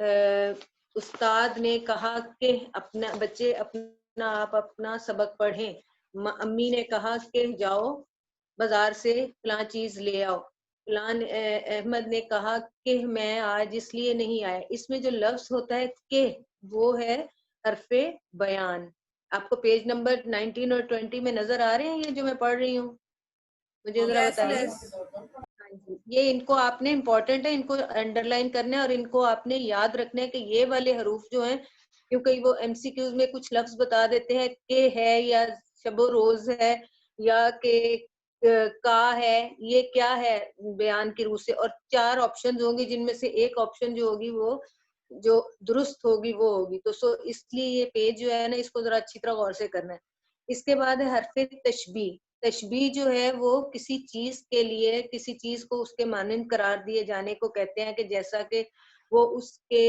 استاد نے کہا کہ بچے اپنا آپ اپنا سبق پڑھیں. امی نے کہا کہ جاؤ بازار سے فلاں چیز لے آؤ. فلان احمد نے کہا کہ میں آج اس لیے نہیں آیا. اس میں جو لفظ ہوتا ہے کہ وہ ہے حرف بیان. آپ کو پیج نمبر 19 اور 20 میں نظر آ رہے ہیں یہ جو میں پڑھ رہی ہوں؟ مجھے ذرا Yes, بتائیے. yes. ہاں جی، یہ ان کو آپ نے امپورٹنٹ ہے، ان کو انڈر لائن کرنا ہے اور ان کو آپ نے یاد رکھنا ہے کہ یہ والے حروف جو ہیں، کیونکہ وہ ایم سی کیوز میں کچھ لفظ بتا دیتے ہیں کہ ہے یا شب و روز ہے یا کہ کا ہے، یہ کیا ہے بیان کی روح سے. اور 4 آپشن ہوں گی جن میں سے ایک آپشن جو ہوگی وہ جو درست ہوگی وہ ہوگی. تو اس لیے یہ پیج جو ہے نا اس کو ذرا اچھی طرح غور سے کرنا ہے. اس کے بعد ہے حرف تشبیہ. تشبیہ جو ہے وہ کسی چیز کے لیے کسی چیز کو اس کے مانند قرار دیے جانے کو کہتے ہیں، کہ جیسا کہ وہ اس کے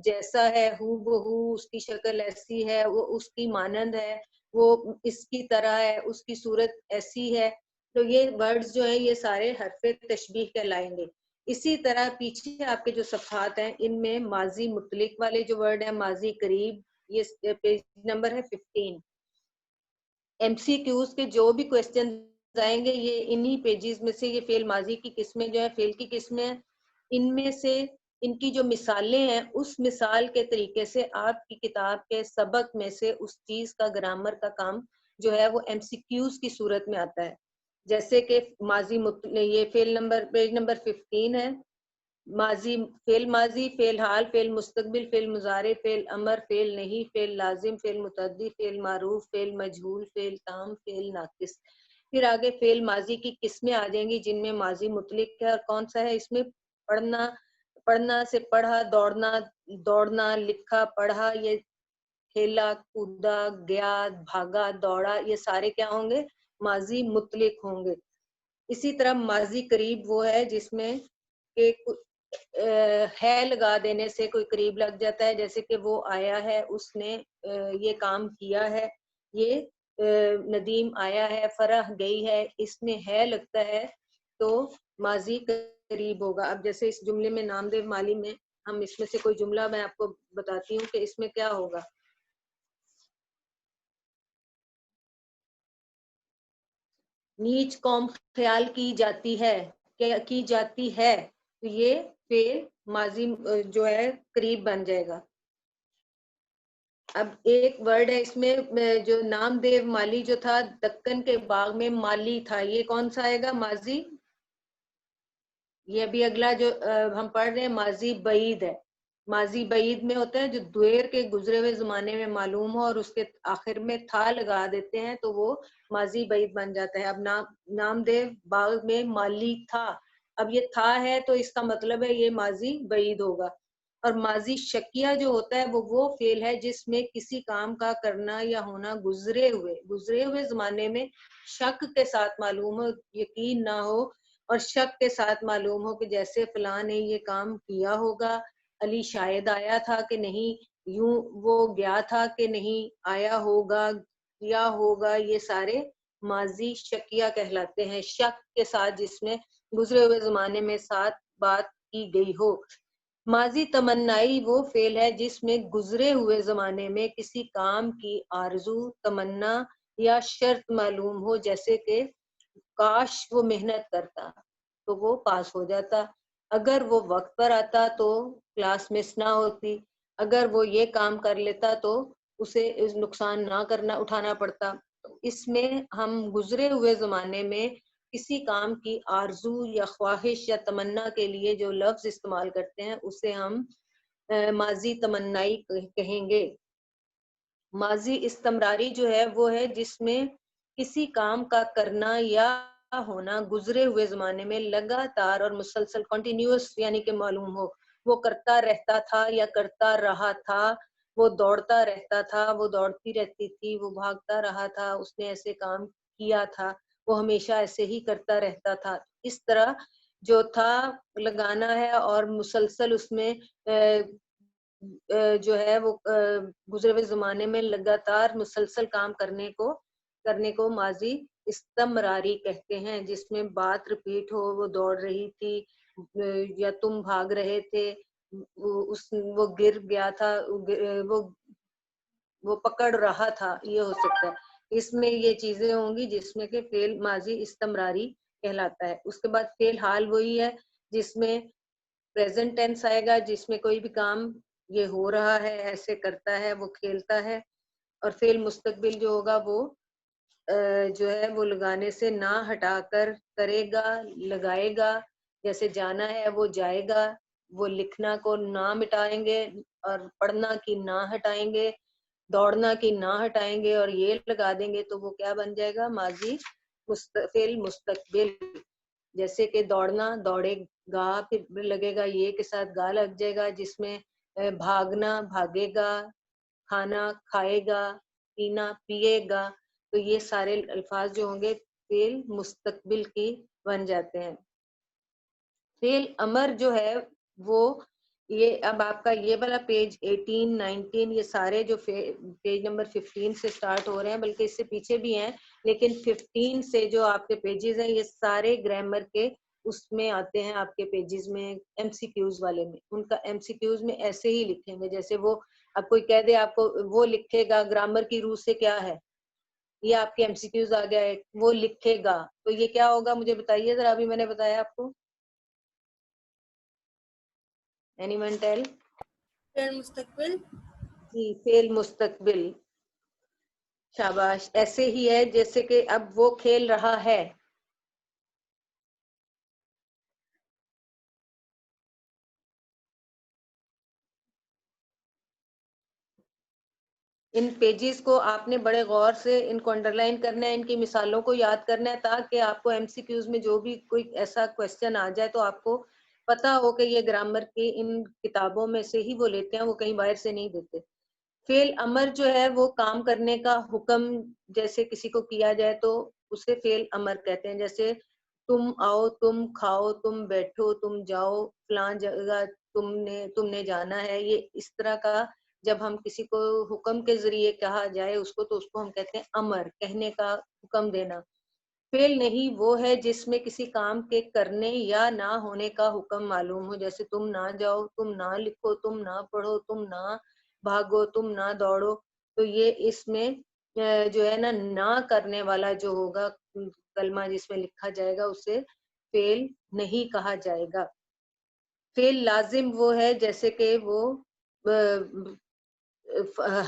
جیسا ہے، ہو بہو اس کی شکل ایسی ہے، وہ اس کی مانند ہے، وہ اس کی طرح ہے، اس کی صورت ایسی ہے. تو یہ ورڈز جو ہیں یہ سارے حرف تشبیہ کہلائیں گے. اسی طرح پیچھے آپ کے جو صفحات ہیں ان میں ماضی مطلق والے جو ورڈ ہیں، ماضی قریب، یہ پیج نمبر ہے 15. ایم سی کیوز کے جو بھی کوشچن آئیں گے یہ انہی پیجز میں سے. یہ فعل ماضی کی قسمیں جو ہیں، فعل کی قسمیں ہیں، ان میں سے ان کی جو مثالیں ہیں اس مثال کے طریقے سے آپ کی کتاب کے سبق میں سے اس چیز کا گرامر کا کام جو ہے وہ ایم سی کیوز کی صورت میں آتا ہے. جیسے کہ ماضی یہ فعل نمبر پیج نمبر 15 ہے. ماضی، فعل حال، فعل مستقبل، فعل مضارع، فعل امر، فعل نہیں، فعل لازم، فعل متعدی، فعل معروف، فعل مجہول، فعل تام، فعل ناقص. پھر آگے فعل ماضی کی قسمیں آ جائیں گی جن میں ماضی مطلق ہے. اور کون سا ہے اس میں؟ پڑھنا سے پڑھا، دوڑنا، لکھا، پڑھا، یہ کھیلا، کودا، گیا، بھاگا، دوڑا، یہ سارے کیا ہوں گے؟ ماضی مطلق ہوں گے. اسی طرح ماضی قریب وہ ہے جس میں کہ ہے لگا دینے سے کوئی قریب لگ جاتا ہے، جیسے کہ وہ آیا ہے، اس نے یہ کام کیا ہے، یہ ندیم آیا ہے، فرح گئی ہے، اس میں ہے لگتا ہے تو ماضی قریب ہوگا. اب جیسے اس جملے میں نامدیو مالی میں ہم اس میں سے کوئی جملہ میں آپ کو بتاتی ہوں کہ اس میں کیا ہوگا. نیچ قوم خیال کی جاتی ہے، تو یہ فعل ماضی جو ہے قریب بن جائے گا. اب ایک ورڈ ہے اس میں جو نام دیو مالی جو تھا، دکن کے باغ میں مالی تھا، یہ کون سا آئے گا؟ ماضی. یہ ابھی اگلا جو ہم پڑھ رہے ہیں ماضی بعید ہے. ماضی بعید میں ہوتا ہے جو دیر کے گزرے ہوئے زمانے میں معلوم ہو اور اس کے آخر میں تھا لگا دیتے ہیں تو وہ ماضی بعید بن جاتا ہے. اب نام دیو باغ میں مالی تھا، اب یہ تھا ہے تو اس کا مطلب ہے یہ ماضی بعید ہوگا. اور ماضی شکیہ جو ہوتا ہے وہ فعل ہے جس میں کسی کام کا کرنا یا ہونا گزرے ہوئے زمانے میں شک کے ساتھ معلوم ہو، یقین نہ ہو اور شک کے ساتھ معلوم ہو، کہ جیسے فلاں نے یہ کام کیا ہوگا، علی شاید آیا تھا کہ نہیں، یوں وہ گیا تھا کہ نہیں، آیا ہوگا، کیا ہوگا، یہ سارے ماضی شکیہ کہلاتے ہیں. شک کے ساتھ جس میں گزرے ہوئے زمانے میں ساتھ بات کی گئی ہو. ماضی تمنائی وہ فعل ہے جس میں گزرے ہوئے زمانے میں کسی کام کی آرزو، تمنا یا شرط معلوم ہو، جیسے کہ کاش وہ محنت کرتا تو وہ پاس ہو جاتا، اگر وہ وقت پر آتا تو کلاس مس نہ ہوتی، اگر وہ یہ کام کر لیتا تو اسے نقصان نہ اٹھانا پڑتا. اس میں ہم گزرے ہوئے زمانے میں کسی کام کی آرزو یا خواہش یا تمنا کے لیے جو لفظ استعمال کرتے ہیں اسے ہم ماضی تمنائی کہیں گے. ماضی استمراری جو ہے وہ ہے جس میں کسی کام کا کرنا یا ہونا گزرے ہوئے زمانے میں لگاتار اور مسلسل کنٹینیوس یعنی کہ معلوم ہو. وہ کرتا رہتا تھا یا کرتا رہا تھا، وہ دوڑتا رہتا تھا، وہ دوڑتی رہتی تھی، وہ بھاگتا رہا تھا، اس نے ایسے کام کیا تھا، وہ ہمیشہ ایسے ہی کرتا رہتا تھا. اس طرح جو تھا لگانا ہے اور مسلسل اس میں جو ہے وہ گزرے ہوئے زمانے میں لگاتار مسلسل کام کرنے کو ماضی استمراری کہتے ہیں، جس میں بات رپیٹ ہو، وہ دوڑ رہی تھی یا تم بھاگ رہے تھے وہ گر گیا تھا، وہ پکڑ رہا تھا، یہ ہو سکتا ہے۔ اس میں یہ چیزیں ہوں گی جس میں کہ فعل ماضی استمراری کہلاتا ہے۔ اس کے بعد فعل حال وہی ہے جس میں پریزنٹ ٹینس آئے گا، جس میں کوئی بھی کام یہ ہو رہا ہے، ایسے کرتا ہے، وہ کھیلتا ہے۔ اور فعل مستقبل جو ہوگا وہ جو ہے وہ لگانے سے نہ ہٹا کر کرے گا، لگائے گا، جیسے جانا ہے وہ جائے گا، وہ لکھنا کو نہ مٹائیں گے اور پڑھنا کی نہ ہٹائیں گے، دوڑنا کی نہ ہٹائیں گے اور یہ لگا دیں گے تو وہ کیا بن جائے گا؟ ماضی فعل مستقبل۔ جیسے کہ دوڑنا، دوڑے گا، پھر لگے گا یہ کے ساتھ گا لگ جائے گا، جس میں بھاگنا، بھاگے گا، کھانا، کھائے گا، پینا، پیے گا۔ تو یہ سارے الفاظ جو ہوں گے فعل مستقبل کی بن جاتے ہیں۔ فعل امر جو ہے وہ یہ اب آپ کا یہ والا پیج 18 19 یہ سارے جو پیج نمبر 15 سے سٹارٹ ہو رہے ہیں، بلکہ اس سے پیچھے بھی ہیں، لیکن 15 سے جو آپ کے پیجز ہیں یہ سارے گرامر کے اس میں آتے ہیں، آپ کے پیجز میں ایم سی کیوز والے میں۔ ان کا ایم سی کیوز میں ایسے ہی لکھیں گے، جیسے وہ اب کوئی کہہ دے آپ کو وہ لکھے گا گرامر کی روح سے کیا ہے، یہ آپ کے ایم سی کیوز آ گیا ہے، وہ لکھے گا، تو یہ کیا ہوگا مجھے بتائیے ذرا، ابھی میں نے بتایا آپ کو، اینی ون ٹیل؟ فعل مستقبل، جی فعل مستقبل، شاباش۔ ایسے ہی ہے جیسے کہ اب وہ کھیل رہا ہے، ان پیجز کو آپ نے بڑے غور سے ان کو انڈر لائن کرنا ہے، ان کی مثالوں کو یاد کرنا ہے، تاکہ آپ کو ایم سی کیوز میں جو بھی کوئی ایسا کوشچن آ جائے تو آپ کو پتا ہو کہ یہ گرامر کی ان کتابوں میں سے ہی وہ لیتے ہیں، وہ کہیں باہر سے نہیں دیتے۔ فعل امر جو ہے وہ کام کرنے کا حکم جیسے کسی کو کیا جائے تو اسے فعل امر کہتے ہیں، جیسے تم آؤ، تم کھاؤ، تم بیٹھو، تم جاؤ، فلاں جگہ تم نے جانا ہے، یہ اس طرح کا جب ہم کسی کو حکم کے ذریعے کہا جائے اس کو تو اس کو ہم کہتے ہیں امر، کہنے کا، حکم دینا۔ فعل نہیں وہ ہے جس میں کسی کام کے کرنے یا نہ ہونے کا حکم معلوم ہو، جیسے تم نہ جاؤ، تم نہ لکھو، تم نہ پڑھو، تم نہ بھاگو، تم نہ دوڑو۔ تو یہ اس میں جو ہے نہ کرنے والا جو ہوگا کلمہ جس میں لکھا جائے گا اسے فعل نہیں کہا جائے گا۔ فعل لازم وہ ہے جیسے کہ وہ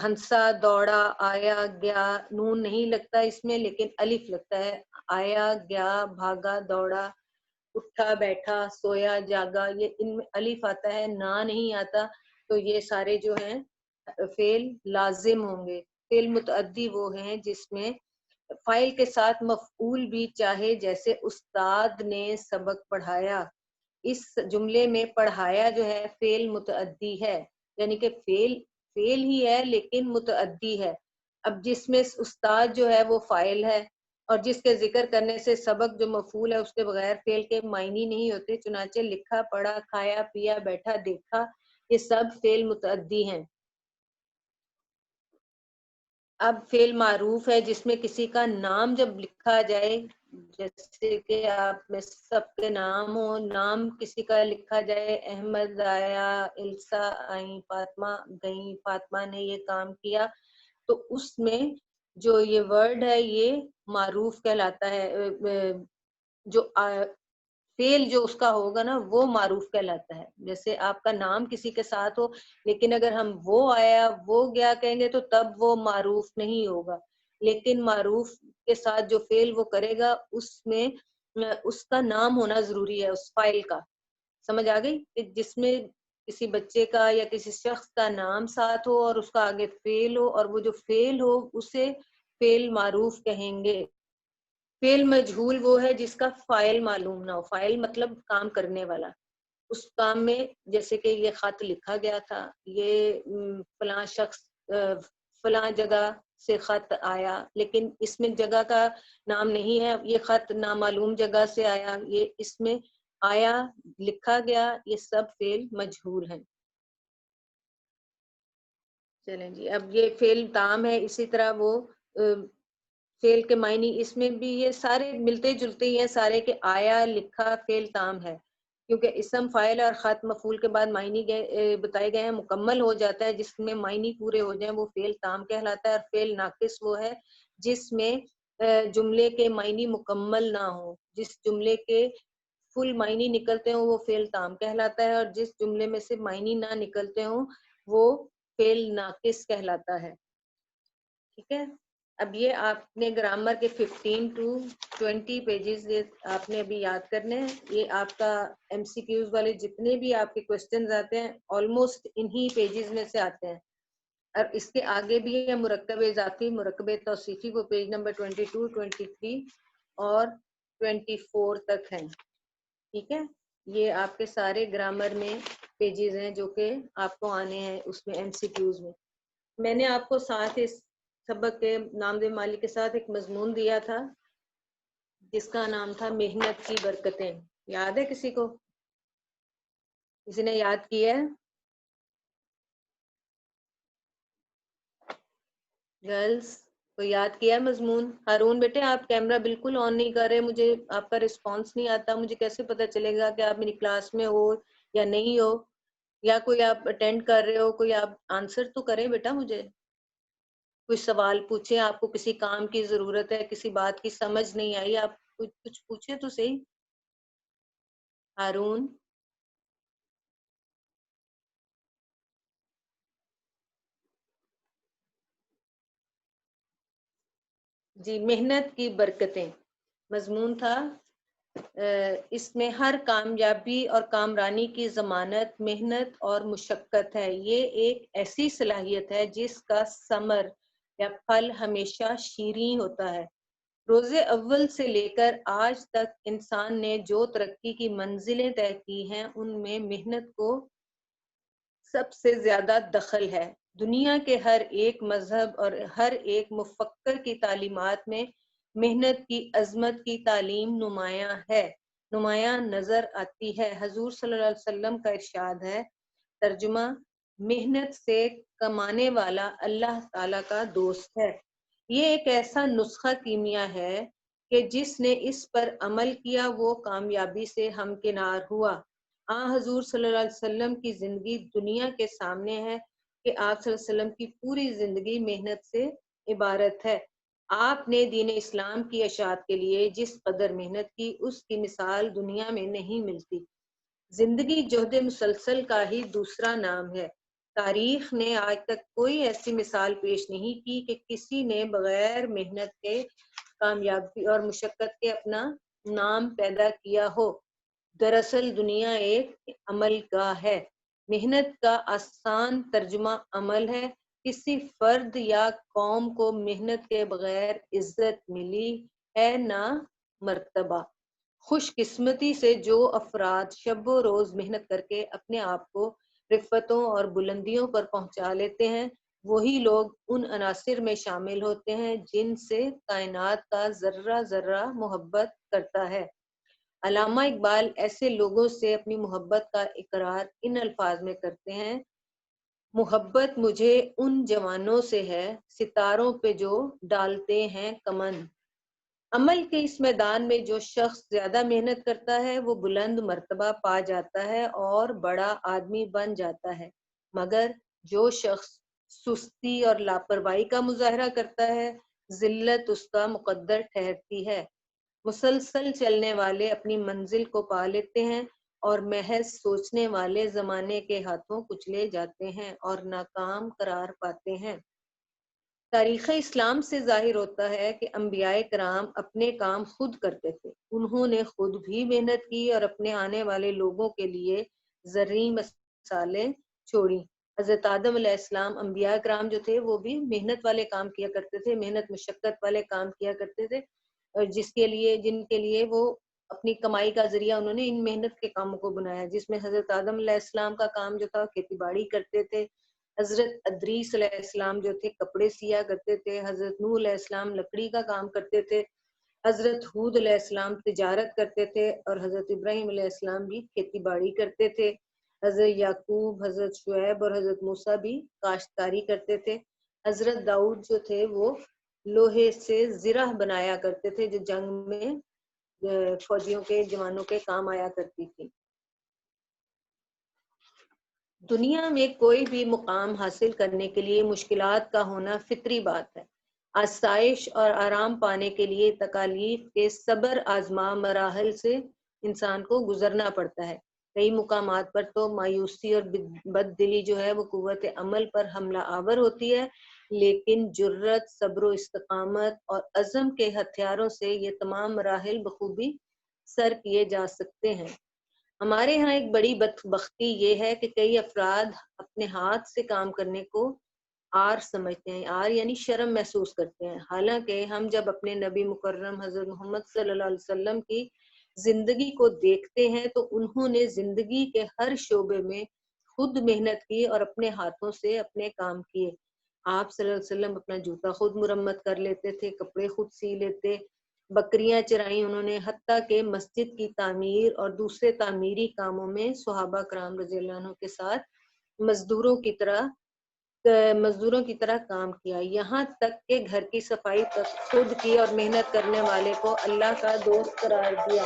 ہنسا، دوڑا، آیا، گیا، نون نہیں لگتا اس میں لیکن الف لگتا ہے، آیا، گیا، بھاگا، دوڑا، اٹھا، بیٹھا، سویا، جاگا، یہ ان میں الف آتا ہے، نہ نہیں آتا، تو یہ سارے جو ہیں فعل لازم ہوں گے۔ فعل متعدی وہ ہیں جس میں فاعل کے ساتھ مفعول بھی چاہے، جیسے استاد نے سبق پڑھایا، اس جملے میں پڑھایا جو ہے فعل متعدی ہے، یعنی کہ فعل ہی ہے لیکن متعدی ہے۔ اب جس میں استاد جو ہے وہ فاعل ہے اور جس کے ذکر کرنے سے سبق جو مفعول ہے اس کے بغیر فعل کے معنی نہیں ہوتے، چنانچہ لکھا، پڑھا، کھایا، پیا، بیٹھا، دیکھا، یہ سب فعل متعدی ہیں۔ اب فعل معروف ہے جس میں کسی کا نام جب لکھا جائے، جیسے کہ آپ میں سب کے نام ہو، نام کسی کا لکھا جائے، احمد آیا، السا آئیں، فاطمہ گئیں، فاطمہ نے یہ کام کیا، تو اس میں جو یہ ورڈ ہے یہ معروف کہلاتا ہے، جو فعل جو اس کا ہوگا نا وہ معروف کہلاتا ہے۔ جیسے آپ کا نام کسی کے ساتھ ہو لیکن اگر ہم وہ آیا وہ گیا کہیں گے تو تب وہ معروف نہیں ہوگا، لیکن معروف کے ساتھ جو فعل وہ کرے گا اس میں اس کا نام ہونا ضروری ہے، اس فاعل کا۔ سمجھ آ گئی کہ جس میں کسی بچے کا یا کسی شخص کا نام ساتھ ہو اور اس کا آگے فعل ہو، اور وہ جو فعل ہو اسے فعل معروف کہیں گے۔ فعل مجہول وہ ہے جس کا فاعل معلوم نہ ہو، فاعل مطلب کام کرنے والا، اس کام میں جیسے کہ یہ خط لکھا گیا تھا، یہ فلاں شخص فلاں جگہ سے خط آیا، لیکن اس میں جگہ کا نام نہیں ہے، یہ خط نامعلوم جگہ سے آیا، یہ اس میں آیا، لکھا گیا، یہ سب فعل مجہول ہیں۔ چلیں جی، اب یہ فعل تام ہے، اسی طرح وہ فعل کے معنی اس میں بھی یہ سارے ملتے جلتے ہی ہیں سارے، کہ آیا، لکھا، فعل تام ہے۔ کیونکہ اسم فاعل اور خط مفعول کے بعد معنی بتائے گئے ہیں، مکمل ہو جاتا ہے جس میں معنی پورے ہو جائیں وہ فعل تام کہلاتا ہے، اور فعل ناقص وہ ہے جس میں جملے کے معنی مکمل نہ ہو. جس جملے کے فل معنی نکلتے ہوں وہ فعل تام کہلاتا ہے، اور جس جملے میں سے معنی نہ نکلتے ہوں وہ فعل ناقص کہلاتا ہے. ٹھیک ہے. اب یہ آپ نے گرامر کے 15 to 20 پیجز آپ نے ابھی یاد کرنے ہیں. یہ آپ کا ایم سی کیوز والے جتنے بھی آپ کے کوشچنز آتے ہیں آلموسٹ انہی پیجز میں سے آتے ہیں. اور اس کے آگے بھی ہے مرکب اضافی، مرکب توصیفی، وہ پیج نمبر 22 23 اور 24 تک ہیں. ٹھیک ہے. یہ آپ کے سارے گرامر میں پیجز ہیں جو کہ آپ کو آنے ہیں اس میں ایم سی کیوز میں. میں نے آپ کو ساتھ اس سبق کے نام دے مالک کے ساتھ ایک مضمون دیا تھا جس کا نام تھا محنت کی برکتیں. یاد ہے کسی کو؟ کسی نے یاد کیا ہے؟ گرلز کو یاد کیا مضمون؟ ہارون بیٹے آپ کیمرہ بالکل آن نہیں کر رہے، مجھے آپ کا رسپانس نہیں آتا، مجھے کیسے پتا چلے گا کہ آپ میری کلاس میں ہو یا نہیں ہو، یا کوئی آپ اٹینڈ کر رہے ہو. کوئی آپ آنسر تو کریں بیٹا، مجھے کوئی سوال پوچھیں. آپ کو کسی کام کی ضرورت ہے، کسی بات کی سمجھ نہیں آئی، آپ کچھ پوچھیں تو صحیح. ہارون جی، محنت کی برکتیں مضمون تھا. اس میں ہر کامیابی اور کامرانی کی ضمانت محنت اور مشقت ہے. یہ ایک ایسی صلاحیت ہے جس کا ثمر یا پھل ہمیشہ شیریں ہوتا ہے. روز اول سے لے کر آج تک انسان نے جو ترقی کی منزلیں طے کی ہیں ان میں محنت کو سب سے زیادہ دخل ہے. دنیا کے ہر ایک مذہب اور ہر ایک مفکر کی تعلیمات میں محنت کی عظمت کی تعلیم نمایاں نظر آتی ہے. حضور صلی اللہ علیہ وسلم کا ارشاد ہے، ترجمہ: محنت سے کمانے والا اللہ تعالیٰ کا دوست ہے. یہ ایک ایسا نسخہ کیمیا ہے کہ جس نے اس پر عمل کیا وہ کامیابی سے ہمکنار ہوا. حضور صلی اللہ علیہ وسلم کی زندگی دنیا کے سامنے ہے کہ آپ صلی اللہ علیہ وسلم کی پوری زندگی محنت سے عبارت ہے. آپ نے دین اسلام کی اشاعت کے لیے جس قدر محنت کی اس کی مثال دنیا میں نہیں ملتی. زندگی جہد مسلسل کا ہی دوسرا نام ہے. تاریخ نے آج تک کوئی ایسی مثال پیش نہیں کی کہ کسی نے بغیر محنت کے کامیابی اور مشقت کے اپنا نام پیدا کیا ہو. دراصل دنیا ایک عمل گاہ ہے. محنت کا آسان ترجمہ عمل ہے. کسی فرد یا قوم کو محنت کے بغیر عزت ملی ہے نہ مرتبہ. خوش قسمتی سے جو افراد شب و روز محنت کر کے اپنے آپ کو رفتوں اور بلندیوں پر پہنچا لیتے ہیں وہی لوگ ان عناصر میں شامل ہوتے ہیں جن سے کائنات کا ذرہ ذرہ محبت کرتا ہے. علامہ اقبال ایسے لوگوں سے اپنی محبت کا اقرار ان الفاظ میں کرتے ہیں: محبت مجھے ان جوانوں سے ہے ستاروں پہ جو ڈالتے ہیں کمن. عمل کے اس میدان میں جو شخص زیادہ محنت کرتا ہے وہ بلند مرتبہ پا جاتا ہے اور بڑا آدمی بن جاتا ہے، مگر جو شخص سستی اور لاپرواہی کا مظاہرہ کرتا ہے ذلت اس کا مقدر ٹھہرتی ہے. مسلسل چلنے والے اپنی منزل کو پا لیتے ہیں اور محض سوچنے والے زمانے کے ہاتھوں کچلے جاتے ہیں اور ناکام قرار پاتے ہیں. تاریخ اسلام سے ظاہر ہوتا ہے کہ انبیاء کرام اپنے کام خود کرتے تھے. انہوں نے خود بھی محنت کی اور اپنے آنے والے لوگوں کے لیے زرعی مثالیں چھوڑی. حضرت آدم علیہ السلام انبیاء کرام جو تھے وہ بھی محنت والے کام کیا کرتے تھے، محنت مشقت والے کام کیا کرتے تھے، اور جن کے لیے وہ اپنی کمائی کا ذریعہ انہوں نے ان محنت کے کاموں کو بنایا. جس میں حضرت آدم علیہ السلام کا کام جو تھا کھیتی باڑی کرتے تھے، حضرت ادریس علیہ السلام جو تھے کپڑے سیا کرتے تھے، حضرت نوح علیہ السلام لکڑی کا کام کرتے تھے، حضرت ہود علیہ السلام تجارت کرتے تھے، اور حضرت ابراہیم علیہ السلام بھی کھیتی باڑی کرتے تھے. حضرت یعقوب، حضرت شعیب اور حضرت موسیٰ بھی کاشتکاری کرتے تھے. حضرت داؤد جو تھے وہ لوہے سے زرہ بنایا کرتے تھے جو جنگ میں فوجیوں کے جوانوں کے کام آیا کرتی تھی. دنیا میں کوئی بھی مقام حاصل کرنے کے لیے مشکلات کا ہونا فطری بات ہے۔ آسائش اور آرام پانے کے لیے تکالیف کے صبر آزما مراحل سے انسان کو گزرنا پڑتا ہے۔ کئی مقامات پر تو مایوسی اور بد دلی جو ہے وہ قوت عمل پر حملہ آور ہوتی ہے، لیکن جرت، صبر و استقامت اور عزم کے ہتھیاروں سے یہ تمام مراحل بخوبی سر کیے جا سکتے ہیں۔ ہمارے ہاں ایک بڑی بدبختی یہ ہے کہ کئی افراد اپنے ہاتھ سے کام کرنے کو آر سمجھتے ہیں، آر یعنی شرم محسوس کرتے ہیں، حالانکہ ہم جب اپنے نبی مکرم حضرت محمد صلی اللہ علیہ وسلم کی زندگی کو دیکھتے ہیں تو انہوں نے زندگی کے ہر شعبے میں خود محنت کی اور اپنے ہاتھوں سے اپنے کام کیے۔ آپ صلی اللہ علیہ وسلم اپنا جوتا خود مرمت کر لیتے تھے، کپڑے خود سی لیتے، بکریاں چرائیں انہوں نے، حتیٰ کہ مسجد کی تعمیر اور دوسرے تعمیری کاموں میں صحابہ کرام رضی اللہ عنہ کے ساتھ مزدوروں کی طرح کام کیا، یہاں تک کہ گھر کی صفائی تک خود کی اور محنت کرنے والے کو اللہ کا دوست قرار دیا۔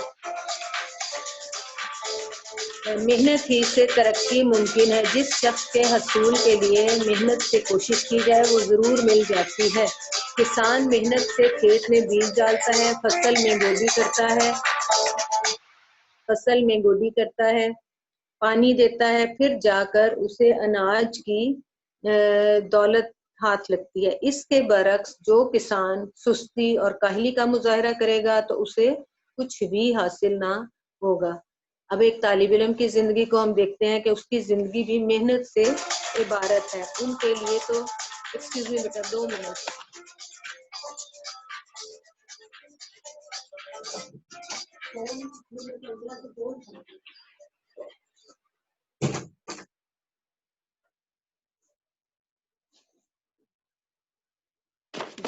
محنت ہی سے ترقی ممکن ہے، جس شخص کے حصول کے لیے محنت سے کوشش کی جائے وہ ضرور مل جاتی ہے۔ کسان محنت سے کھیت میں بیج ڈالتا ہے، فصل میں گوڈی کرتا ہے، پانی دیتا ہے، پھر جا کر اسے اناج کی دولت ہاتھ لگتی ہے۔ اس کے برعکس جو کسان سستی اور کاہلی کا مظاہرہ کرے گا تو اسے کچھ بھی حاصل نہ ہوگا۔ اب ایک طالب علم کی زندگی کو ہم دیکھتے ہیں کہ اس کی زندگی بھی محنت سے عبارت ہے۔ ان کے لیے تو ایکسکیوز می بیٹا 2 منٹ۔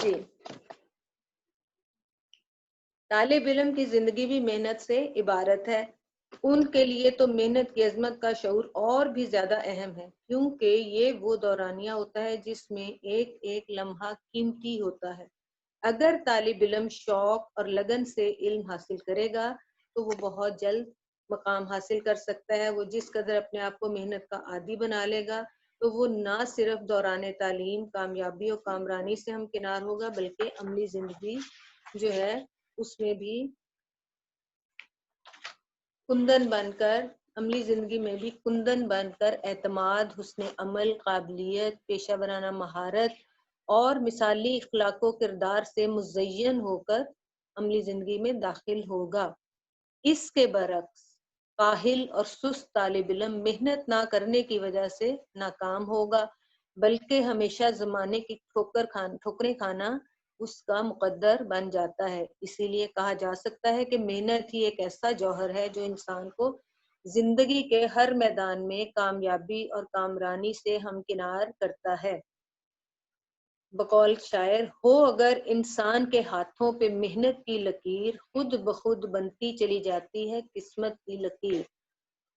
جی، طالب علم کی زندگی بھی محنت سے عبارت ہے۔ ان کے لیے تو محنت کی عظمت کا شعور اور بھی زیادہ اہم ہے، کیونکہ یہ وہ دورانیہ ہوتا ہے جس میں ایک ایک لمحہ قیمتی ہوتا ہے۔ اگر طالب علم شوق اور لگن سے علم حاصل کرے گا تو وہ بہت جلد مقام حاصل کر سکتا ہے۔ وہ جس قدر اپنے آپ کو محنت کا عادی بنا لے گا تو وہ نہ صرف دوران تعلیم کامیابی اور کامرانی سے ہمکنار ہوگا، بلکہ عملی زندگی جو ہے اس میں بھی کندن بن کر اعتماد، حسن عمل، قابلیت، پیشہ ورانہ مہارت اور مثالی اخلاق و کردار سے مزین ہو کر عملی زندگی میں داخل ہوگا۔ اس کے برعکس کاہل اور سست طالب علم محنت نہ کرنے کی وجہ سے ناکام ہوگا، بلکہ ہمیشہ زمانے کی ٹھوکریں کھانا اس کا مقدر بن جاتا ہے۔ اسی لیے کہا جا سکتا ہے کہ محنت ہی ایک ایسا جوہر ہے جو انسان کو زندگی کے ہر میدان میں کامیابی اور کامرانی سے ہمکنار کرتا ہے۔ بقول شاعر، ہو اگر انسان کے ہاتھوں پہ محنت کی لکیر، خود بخود بنتی چلی جاتی ہے قسمت کی لکیر۔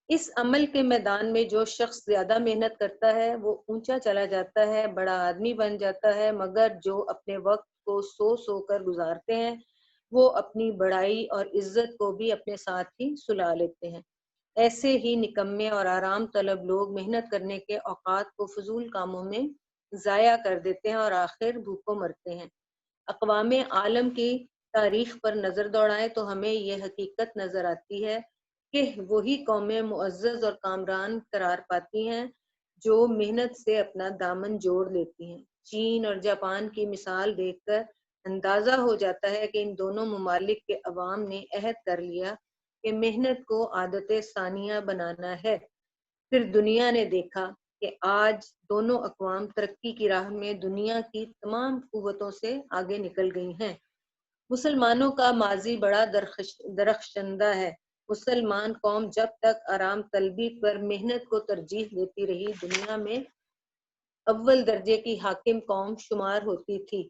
اس عمل کے میدان میں جو شخص زیادہ محنت کرتا ہے وہ اونچا چلا جاتا ہے، بڑا آدمی بن جاتا ہے، مگر جو اپنے وقت کو سو کر گزارتے ہیں وہ اپنی بڑائی اور عزت کو بھی اپنے ساتھ ہی سلا لیتے ہیں۔ ایسے ہی نکمے اور آرام طلب لوگ محنت کرنے کے اوقات کو فضول کاموں میں ضائع کر دیتے ہیں اور آخر بھوکوں مرتے ہیں۔ اقوام عالم کی تاریخ پر نظر دوڑائیں تو ہمیں یہ حقیقت نظر آتی ہے کہ وہی قومیں معزز اور کامران قرار پاتی ہیں جو محنت سے اپنا دامن جوڑ لیتی ہیں۔ چین اور جاپان کی مثال دیکھ کر اندازہ ہو جاتا ہے کہ ان دونوں ممالک کے عوام نے عہد کر لیا کہ محنت کو عادت ثانیہ بنانا ہے۔ پھر دنیا نے دیکھا کہ آج دونوں اقوام ترقی کی راہ میں دنیا کی تمام قوتوں سے آگے نکل گئی ہیں۔ مسلمانوں کا ماضی بڑا درخشندہ ہے۔ مسلمان قوم جب تک آرام طلبی پر محنت کو ترجیح دیتی رہی دنیا میں اول درجے کی حاکم قوم شمار ہوتی تھی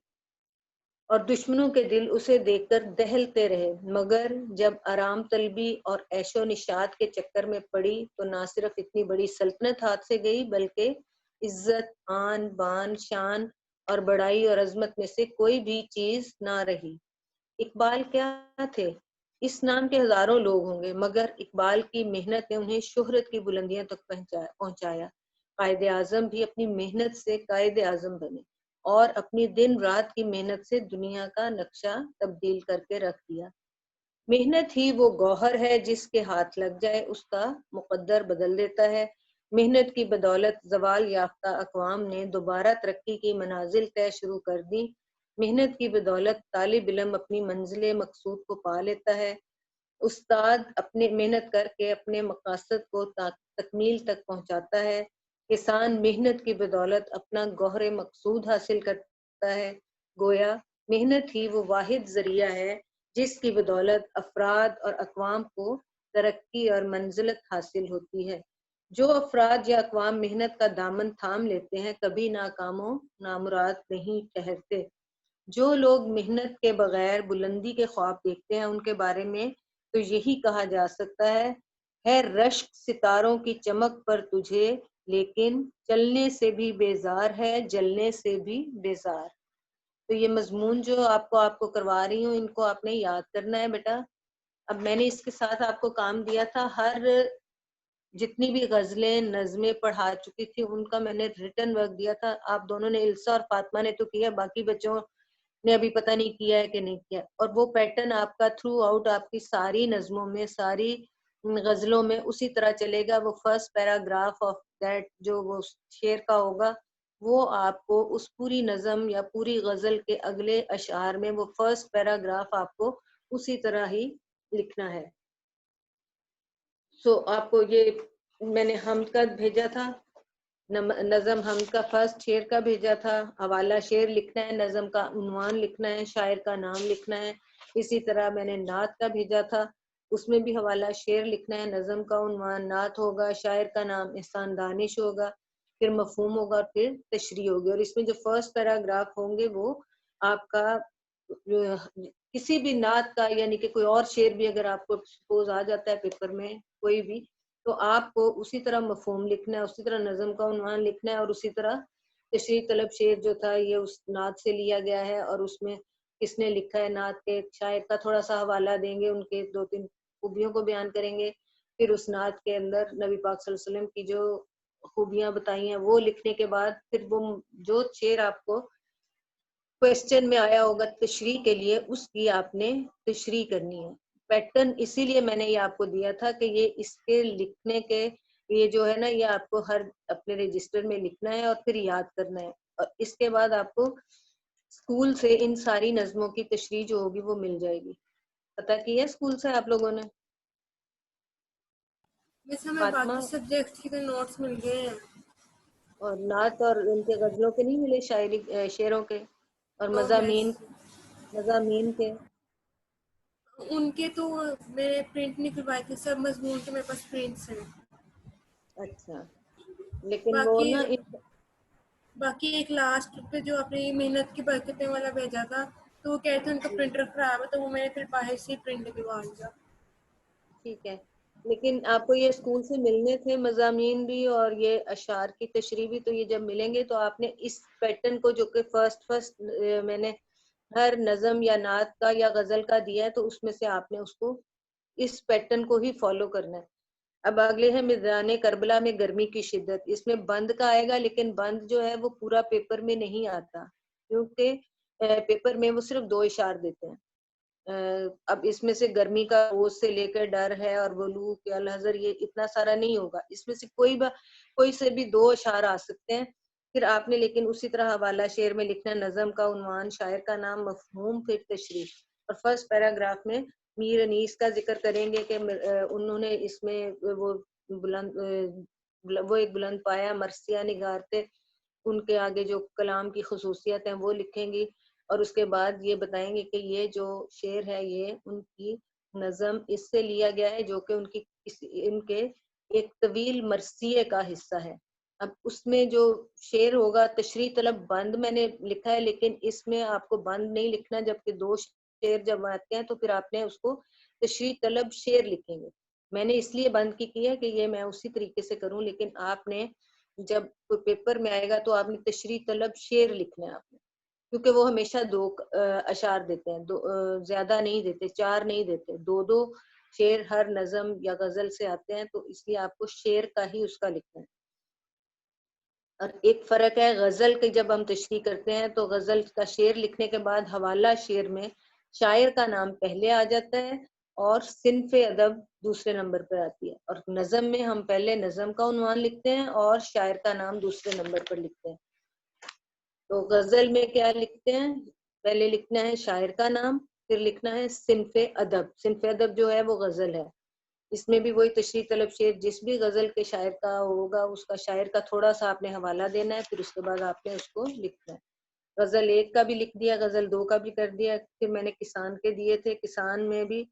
اور دشمنوں کے دل اسے دیکھ کر دہلتے رہے، مگر جب آرام طلبی اور عیش و نشاط کے چکر میں پڑی تو نہ صرف اتنی بڑی سلطنت ہاتھ سے گئی بلکہ عزت، آن بان، شان اور بڑائی اور عظمت میں سے کوئی بھی چیز نہ رہی۔ اقبال کیا تھے؟ اس نام کے ہزاروں لوگ ہوں گے مگر اقبال کی محنت نے انہیں شہرت کی بلندیاں تک پہنچایا۔ قائد اعظم بھی اپنی محنت سے قائد اعظم بنے اور اپنی دن رات کی محنت سے دنیا کا نقشہ تبدیل کر کے رکھ دیا۔ محنت ہی وہ گوہر ہے جس کے ہاتھ لگ جائے اس کا مقدر بدل دیتا ہے۔ محنت کی بدولت زوال یافتہ اقوام نے دوبارہ ترقی کی منازل طے شروع کر دی۔ محنت کی بدولت طالب علم اپنی منزل مقصود کو پا لیتا ہے۔ استاد اپنے محنت کر کے اپنے مقاصد کو تکمیل تک پہنچاتا ہے۔ کسان محنت کی بدولت اپنا گوہر مقصود حاصل کرتا ہے۔ گویا محنت ہی وہ واحد ذریعہ ہے جس کی بدولت افراد اور اقوام کو ترقی اور منزلت حاصل ہوتی ہے۔ جو افراد یا اقوام محنت کا دامن تھام لیتے ہیں کبھی ناکام و نامراد نہیں ٹھہرتے۔ جو لوگ محنت کے بغیر بلندی کے خواب دیکھتے ہیں ان کے بارے میں تو یہی کہا جا سکتا ہے رشک ستاروں کی چمک پر تجھے، لیکن چلنے سے بھی بیزار ہے جلنے سے بھی بیزار۔ تو یہ مضمون جو آپ کو کروا رہی ہوں ان کو آپ نے یاد کرنا ہے بیٹا۔ اب میں نے اس کے ساتھ آپ کو کام دیا تھا، ہر جتنی بھی غزلیں نظمیں پڑھا چکی تھی ان کا میں نے ریٹن ورک دیا تھا۔ آپ دونوں نے السا اور فاطمہ نے تو کیا، باقی بچوں نے ابھی پتہ نہیں کیا ہے کہ نہیں کیا، اور وہ پیٹرن آپ کا تھرو آؤٹ آپ کی ساری نظموں میں ساری غزلوں میں اسی طرح چلے گا۔ وہ فرسٹ پیراگراف آف دیٹ جو وہ شعر کا ہوگا وہ آپ کو اس پوری نظم یا پوری غزل کے اگلے اشعار میں وہ فرسٹ پیراگراف آپ کو اسی طرح ہی لکھنا ہے۔ آپ کو یہ میں نے حمد کا بھیجا تھا، نظم حمد کا فرسٹ شعر کا بھیجا تھا، حوالہ شعر لکھنا ہے، نظم کا عنوان لکھنا ہے، شاعر کا نام لکھنا ہے۔ اسی طرح میں نے نعت کا بھیجا تھا، اس میں بھی حوالہ شعر لکھنا ہے، نظم کا عنوان نعت ہوگا، شاعر کا نام احسان دانش ہوگا، پھر مفہوم ہوگا، پھر تشریح ہوگی، اور اس میں جو فرسٹ پیراگراف ہوں گے وہ آپ کا کسی بھی نعت کا یعنی کہ کوئی اور شعر بھی اگر آپ کو سپوز آ جاتا ہے پیپر میں کوئی بھی، تو آپ کو اسی طرح مفہوم لکھنا ہے، اسی طرح نظم کا عنوان لکھنا ہے، اور اسی طرح تشریح طلب شعر جو تھا یہ اس نعت سے لیا گیا ہے اور اس میں کس نے لکھا ہے، نعت کے شاعر کا تھوڑا سا حوالہ دیں گے، ان کے 2-3 خوبیوں کو بیان کریں گے، پھر اس نعت کے اندر نبی پاک صلی اللہ علیہ وسلم کی جو خوبیاں بتائی ہیں وہ لکھنے کے بعد پھر وہ جو شعر آپ کو کویسچن میں آیا ہوگا تشریح کے لیے اس کی آپ نے تشریح کرنی ہے۔ پیٹرن اسی لیے میں نے یہ آپ کو دیا تھا کہ یہ اس کے لکھنے کے یہ جو ہے نا یہ آپ کو ہر اپنے رجسٹر میں لکھنا ہے اور پھر یاد کرنا ہے، اور اس کے بعد آپ کو اسکول سے ان ساری نظموں کی تشریح جو ہوگی وہ مل جائے گی۔ پتہ کی ہے اسکول سے آپ لوگوں نے؟ ویسے ہمیں فاطمہ، باقی سبجیکٹ کے نوٹس مل گئے ہیں اور نعت اور ان کے غزلوں کے نہیں ملے، شاعری شعروں کے اور تو مضامین کے؟ ان کے تو میں نے پرنٹ نکلوائے تھے، سب مضمون کے میرے پاس پرنٹس ہیں۔ اچھا، لیکن وہ باقی نا باقی ایک لاسٹ پہ جو آپ نے یہ محنت کی برکتیں والا بھیجا تھا تو وہ کہتے ہیں ان کا پرنٹر خراب ہے، تو وہ میں نے پھر باہر سے پرنٹ نکلوا لیا۔ ٹھیک ہے، لیکن آپ کو یہ اسکول سے ملنے تھے مضامین بھی اور یہ اشعار کی تشریح بھی، تو یہ جب ملیں گے تو آپ نے اس پیٹرن کو جو کہ فرسٹ میں نے ہر نظم یا نعت کا یا غزل کا دیا ہے تو اس میں سے آپ نے اس کو اس پیٹرن کو ہی فالو کرنا ہے۔ اب اگلے ہے میدان کربلا میں گرمی کی شدت، اس میں بند کا آئے گا، لیکن بند جو ہے وہ پورا پیپر میں نہیں آتا کیونکہ پیپر میں وہ صرف 2 اشعار دیتے ہیں۔ اب اس میں سے گرمی کا روز سے لے کر ڈر ہے اور بلو کہ الحذر یہ اتنا سارا نہیں ہوگا، اس میں سے کوئی سے بھی 2 اشعار آ سکتے ہیں۔ پھر آپ نے لیکن اسی طرح حوالہ شعر میں لکھنا ہے، نظم کا عنوان، شاعر کا نام، مفہوم، پھر تشریح، اور فرسٹ پیراگراف میں میر انیس کا ذکر کریں گے کہ انہوں نے اس میں وہ ایک بلند پایا مرثیہ نگار تھے، ان کے آگے جو کلام کی خصوصیت ہیں وہ لکھیں گی، اور اس کے بعد یہ بتائیں گے کہ یہ جو شعر ہے یہ ان کی نظم اس سے لیا گیا ہے جو کہ ان کے ایک طویل مرثیے کا حصہ ہے۔ اب اس میں جو شعر ہوگا تشریح طلب بند میں نے لکھا ہے، لیکن اس میں آپ کو بند نہیں لکھنا، جبکہ 2 شعر جب آتے ہیں تو پھر آپ نے اس کو تشریح طلب شعر لکھیں گے۔ میں نے اس لیے بند کی ہے کہ یہ میں اسی طریقے سے کروں، لیکن آپ نے جب کوئی پیپر میں آئے گا تو آپ نے تشریح طلب شعر لکھنا ہے آپ نے، کیونکہ وہ ہمیشہ 2 اشعار دیتے ہیں، زیادہ نہیں دیتے، 4 نہیں دیتے، 2 شعر ہر نظم یا غزل سے آتے ہیں، تو اس لیے آپ کو شعر کا ہی اس کا لکھنا ہے۔ اور ایک فرق ہے غزل کی، جب ہم تشریح کرتے ہیں تو غزل کا شعر لکھنے کے بعد حوالہ شعر میں شاعر کا نام پہلے آ جاتا ہے اور صنف ادب دوسرے نمبر پر آتی ہے، اور نظم میں ہم پہلے نظم کا عنوان لکھتے ہیں اور شاعر کا نام دوسرے نمبر پر لکھتے ہیں۔ تو غزل میں کیا لکھتے ہیں؟ پہلے لکھنا ہے شاعر کا نام، پھر لکھنا ہے صنف ادب۔ صنف ادب جو ہے وہ غزل ہے، اس میں بھی وہی تشریح طلب شعر، جس بھی غزل کے شاعر کا ہوگا اس کا شاعر کا تھوڑا سا آپ نے حوالہ دینا ہے، پھر اس کے بعد آپ نے اس کو لکھنا ہے۔ غزل 1 کا بھی لکھ دیا، غزل 2 کا بھی کر دیا، پھر میں نے کسان کے دیے تھے، کسان میں بھی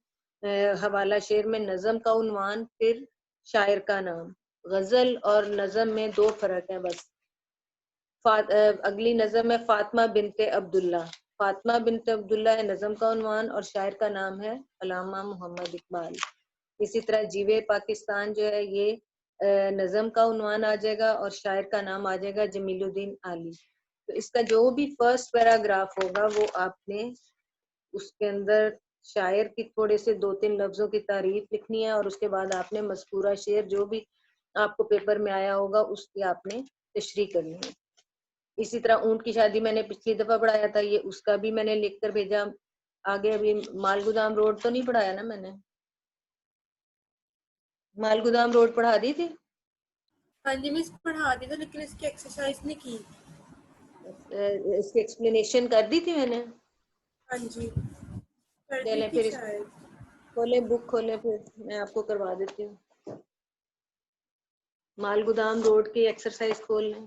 حوالہ شعر میں نظم کا عنوان پھر شاعر کا نام۔ غزل اور نظم میں 2 فرق ہیں بس۔ اگلی نظم ہے فاطمہ بنت عبداللہ۔ فاطمہ بنت عبداللہ ہے نظم کا عنوان اور شاعر کا نام ہے علامہ محمد اقبال۔ اسی طرح جیوے پاکستان جو ہے یہ نظم کا عنوان آ جائے گا اور شاعر کا نام آ جائے گا جمیل الدین عالی۔ تو اس کا جو بھی فرسٹ پیراگراف ہوگا وہ آپ نے اس کے اندر شاعر کی تھوڑے سے 2-3 لفظوں کی تعریف لکھنی ہے، اور اس کے بعد آپ نے مذکورہ شعر جو بھی آپ کو پیپر میں آیا ہوگا اس کی آپ نے تشریح کرنی ہے۔ اسی طرح اونٹ کی شادی میں نے پچھلی دفعہ پڑھایا تھا، یہ اس کا بھی میں نے لکھ کر بھیجا۔ آگے ابھی مال گودام روڈ تو نہیں پڑھایا نا میں نے؟ مال گودام روڈ پڑھا دی تھی؟ ہاں جی مس پڑھا دی تھی، لیکن اس کی ایکسرسائز نہیں کی۔ اس کی ایکسپلینیشن کر دی تھی میں نے؟ ہاں جی کر دی چلیں تھی پھر اس شاید۔ کھولیں، بک کھولیں، پھر میں آپ کو کروا دیتی ہوں۔ مال گودام روڈ کی ایکسرسائز کھول لیں۔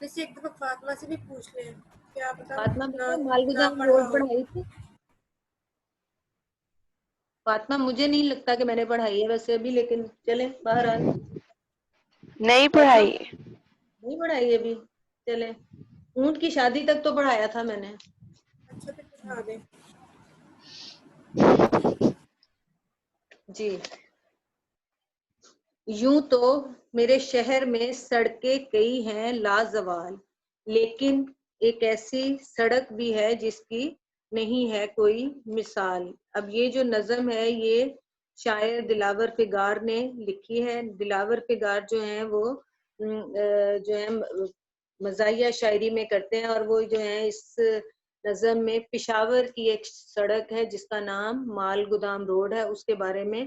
ویسے ایک دفعہ فاطمہ سے بھی پوچھ لیں، کیا پتا فاطمہ نہ بیٹا مال نہ گودام پڑھا روڈ ہو۔ پڑھائی تھی؟ فاطمہ مجھے نہیں لگتا کہ میں نے پڑھائی ہے ویسے ابھی، لیکن چلیں بہرحال نہیں فاطمہ پڑھائی۔ نہیں پڑھائی ابھی، چلیں اونٹ کی شادی تک تو پڑھایا تھا میں نے۔ اچھا پھر پڑھا دیں۔ جی، یوں تو میرے شہر میں سڑکیں کئی ہیں لازوال، لیکن ایک ایسی سڑک بھی ہے جس کی نہیں ہے کوئی مثال۔ اب یہ جو نظم ہے یہ شاعر دلاور فگار نے لکھی ہے۔ دلاور فگار جو ہیں وہ جو ہے مزاحیہ شاعری میں کرتے ہیں، اور وہ جو ہیں اس نظم میں پشاور کی ایک سڑک ہے جس کا نام مال گودام روڈ ہے، اس کے بارے میں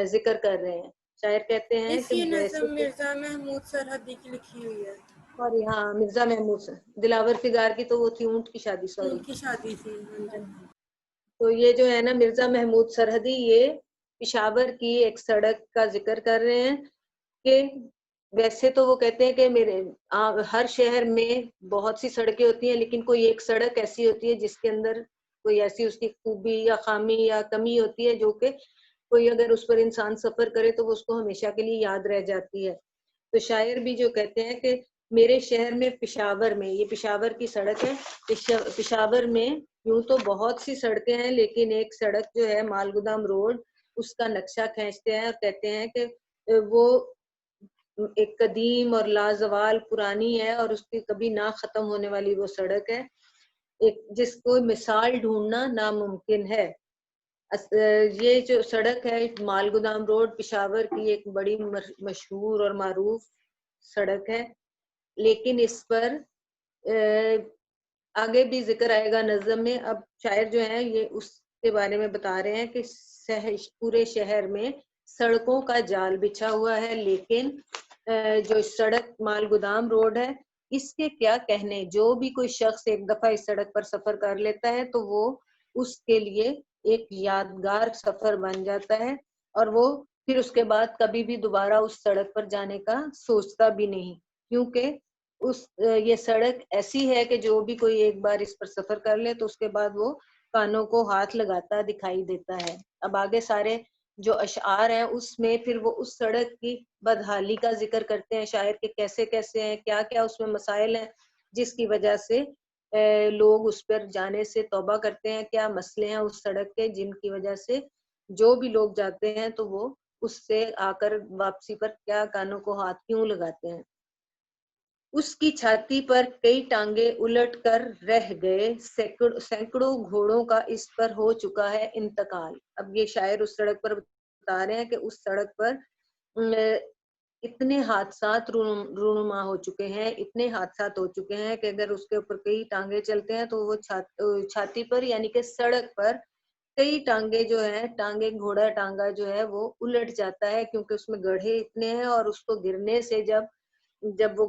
ذکر کر رہے ہیں۔ شاعر کہتے ہیں اس کہ یہ ویسے نظم مرزا محمود سرحدی کی لکھی ہوئی ہے۔ سوری، ہاں مرزا محمود سے، دلاور فگار کی تو وہ تھی اونٹ کی شادی، سوری۔ ان کی شادی تھی۔ ہاں جی۔ تو یہ جو ہے نا مرزا محمود سرحدی یہ پشاور کی ایک سڑک کا ذکر کر رہے ہیں کہ ویسے تو وہ کہتے ہیں کہ میرے ہر شہر میں بہت سی سڑکیں ہوتی ہیں، لیکن کوئی ایک سڑک ایسی ہوتی ہے جس کے اندر کوئی ایسی اس کی خوبی یا خامی یا کمی ہوتی ہے جو کہ کوئی اگر اس پر انسان سفر کرے تو وہ اس کو ہمیشہ کے لیے یاد رہ جاتی ہے۔ تو شاعر بھی جو کہتے ہیں کہ میرے شہر میں پشاور میں، یہ پشاور کی سڑک ہے، پشاور میں یوں تو بہت سی سڑکیں ہیں لیکن ایک سڑک جو ہے مال گودام روڈ اس کا نقشہ کھینچتے ہیں اور کہتے ہیں کہ وہ ایک قدیم اور لازوال پرانی ہے اور اس کی کبھی نہ ختم ہونے والی وہ سڑک ہے، ایک جس کو مثال ڈھونڈنا ناممکن ہے۔ یہ جو سڑک ہے مال گودام روڈ پشاور کی ایک بڑی مشہور اور معروف سڑک ہے، لیکن اس پر آگے بھی ذکر آئے گا نظم میں۔ اب شاعر جو ہیں یہ اس کے بارے میں بتا رہے ہیں کہ پورے شہر میں سڑکوں کا جال بچھا ہوا ہے، لیکن جو سڑک مال گودام روڈ ہے اس کے کیا کہنے، جو بھی کوئی شخص ایک دفعہ اس سڑک پر سفر کر لیتا ہے تو وہ اس کے لیے ایک یادگار سفر بن جاتا ہے، اور وہ پھر اس کے بعد کبھی بھی دوبارہ اس سڑک پر جانے کا سوچتا بھی نہیں، کیونکہ یہ سڑک ایسی ہے کہ جو بھی کوئی ایک بار اس پر سفر کر لے تو اس کے بعد وہ کانوں کو ہاتھ لگاتا دکھائی دیتا ہے۔ اب آگے سارے جو اشعار ہیں اس میں پھر وہ اس سڑک کی بدحالی کا ذکر کرتے ہیں شاعر کے، کیسے کیسے ہیں، کیا کیا اس میں مسائل ہیں جس کی وجہ سے لوگ اس پر جانے سے توبہ کرتے ہیں، کیا مسئلے ہیں اس سڑک کے جن کی وجہ سے جو بھی لوگ جاتے ہیں تو وہ اس سے آ کر واپسی پر کیا کانوں کو ہاتھ کیوں لگاتے ہیں۔ اس کی چھاتی پر کئی ٹانگے الٹ کر رہ گئے، سینکڑوں گھوڑوں کا اس پر ہو چکا ہے انتقال. اب یہ شاعر اس سڑک پر بتا رہے ہیں کہ اس سڑک پر اتنے حادثات رونما ہو چکے ہیں، اتنے حادثات ہو چکے ہیں کہ اگر اس کے اوپر کئی ٹانگے چلتے ہیں تو وہ چھاتی پر یعنی کہ سڑک پر کئی ٹانگے جو ہیں، ٹانگے گھوڑا ٹانگا جو ہے وہ الٹ جاتا ہے، کیونکہ اس میں گڑھے اتنے ہیں اور اس کو گرنے سے جب وہ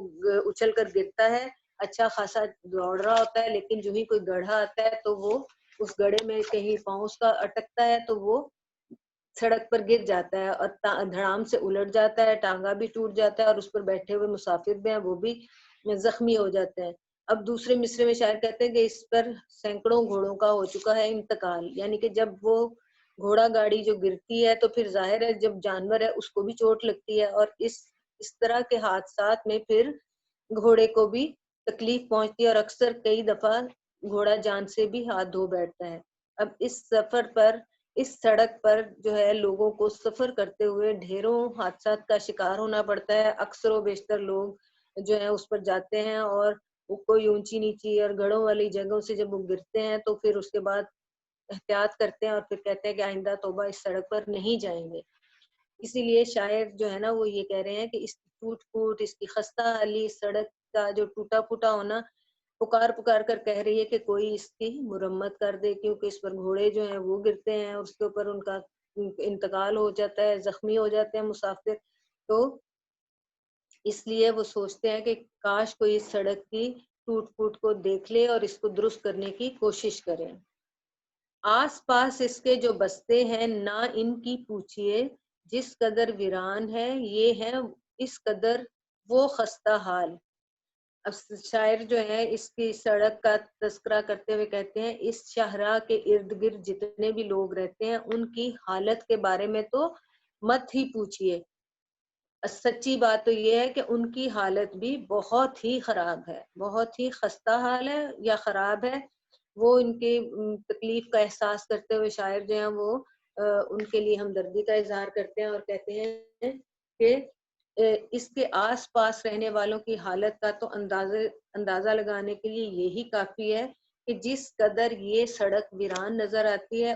اچھل کر گرتا ہے اچھا خاصا دوڑ رہا ہوتا ہے، لیکن جو ہی کوئی گڑھا آتا ہے تو وہ اس گڑھے میں کہیں پاؤں اس کا اٹکتا ہے تو وہ سڑک پر گر جاتا ہے اور دھڑام سے الٹ جاتا ہے، ٹانگا بھی ٹوٹ جاتا ہے اور اس پر بیٹھے ہوئے مسافر بھی ہیں وہ بھی زخمی ہو جاتے ہیں. اب دوسرے مصرے میں شاعر کہتے ہیں کہ اس پر سینکڑوں گھوڑوں کا ہو چکا ہے انتقال، یعنی کہ جب وہ گھوڑا گاڑی جو گرتی ہے تو پھر ظاہر ہے جب جانور ہے اس کو بھی چوٹ لگتی ہے، اور اس طرح کے حادثات میں پھر گھوڑے کو بھی تکلیف پہنچتی ہے اور اکثر کئی دفعہ گھوڑا جان سے بھی ہاتھ دھو بیٹھتا ہے. اب اس سڑک پر جو ہے لوگوں کو سفر کرتے ہوئے ڈھیروں حادثات کا شکار ہونا پڑتا ہے. اکثر و بیشتر لوگ جو ہیں اس پر جاتے ہیں اور کوئی اونچی نیچی اور گڑھوں والی جگہوں سے جب وہ گرتے ہیں تو پھر اس کے بعد احتیاط کرتے ہیں اور پھر کہتے ہیں کہ آئندہ توبہ اس سڑک پر نہیں جائیں گے. اسی لیے شاعر جو ہے نا وہ یہ کہہ رہے ہیں کہ اس کی ٹوٹ پھوٹ، اس کی خستہ حالی سڑک کا جو ٹوٹا پھوٹا ہونا پکار کر کہہ رہی ہے کہ کوئی اس کی مرمت کر دے، کیونکہ اس پر گھوڑے جو ہیں وہ گرتے ہیں، اس کے اوپر ان کا انتقال ہو جاتا ہے، زخمی ہو جاتے ہیں مسافر. تو اس لیے وہ سوچتے ہیں کہ کاش کوئی اس سڑک کی ٹوٹ پھوٹ کو دیکھ لے اور اس کو درست کرنے کی کوشش کرے. آس پاس اس کے جو بستے ہیں نہ ان کی پوچھئے، جس قدر ویران ہے یہ ہے اس قدر وہ خستہ حال. اب شاعر جو ہے اس کی سڑک کا تذکرہ کرتے ہوئے کہتے ہیں اس شاہراہ کے ارد گرد جتنے بھی لوگ رہتے ہیں ان کی حالت کے بارے میں تو مت ہی پوچھئے. سچی بات تو یہ ہے کہ ان کی حالت بھی بہت ہی خراب ہے، بہت ہی خستہ حال ہے یا خراب ہے. وہ ان کے تکلیف کا احساس کرتے ہوئے شاعر جو ہیں وہ ان کے لیے ہمدردی کا اظہار کرتے ہیں اور کہتے ہیں کہ اس کے آس پاس رہنے والوں کی حالت کا تو اندازہ لگانے کے لیے یہی کافی ہے کہ جس قدر یہ سڑک ویران نظر آتی ہے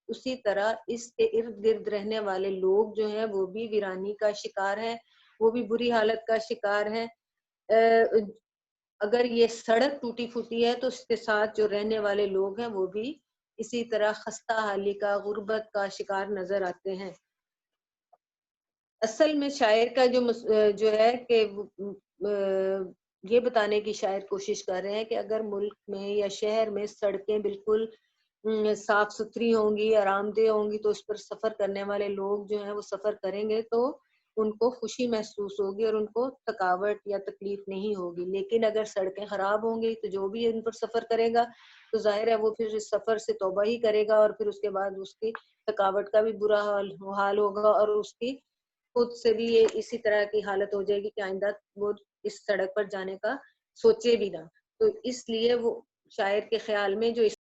اسی طرح اس کے ارد گرد رہنے والے لوگ جو ہیں وہ بھی ویرانی کا شکار ہیں، وہ بھی بری حالت کا شکار ہیں. اگر یہ سڑک ٹوٹی پھوٹی ہے تو اس کے ساتھ جو رہنے والے لوگ ہیں وہ بھی اسی طرح خستہ حالی کا، غربت کا شکار نظر آتے ہیں. اصل میں شاعر کا جو ہے کہ یہ بتانے کی شاعر کوشش کر رہے ہیں کہ اگر ملک میں یا شہر میں سڑکیں بالکل صاف ستھری ہوں گی، آرام دہ ہوں گی تو اس پر سفر کرنے والے لوگ جو ہیں وہ سفر کریں گے تو ان کو خوشی محسوس ہوگی اور ان کو تھکاوٹ یا تکلیف نہیں ہوگی. لیکن اگر سڑکیں خراب ہوں گی تو جو بھی ان پر سفر کرے گا تو ظاہر ہے وہ پھر اس سفر سے توبہ ہی کرے گا اور پھر اس کے بعد اس کی تھکاوٹ کا بھی برا حال ہوگا اور اس کی خود سے بھی یہ اسی طرح کی حالت ہو جائے گی کہ آئندہ وہ اس سڑک پر جانے کا سوچے بھی نہ. تو اس لیے وہ شاعر کے خیال میں جو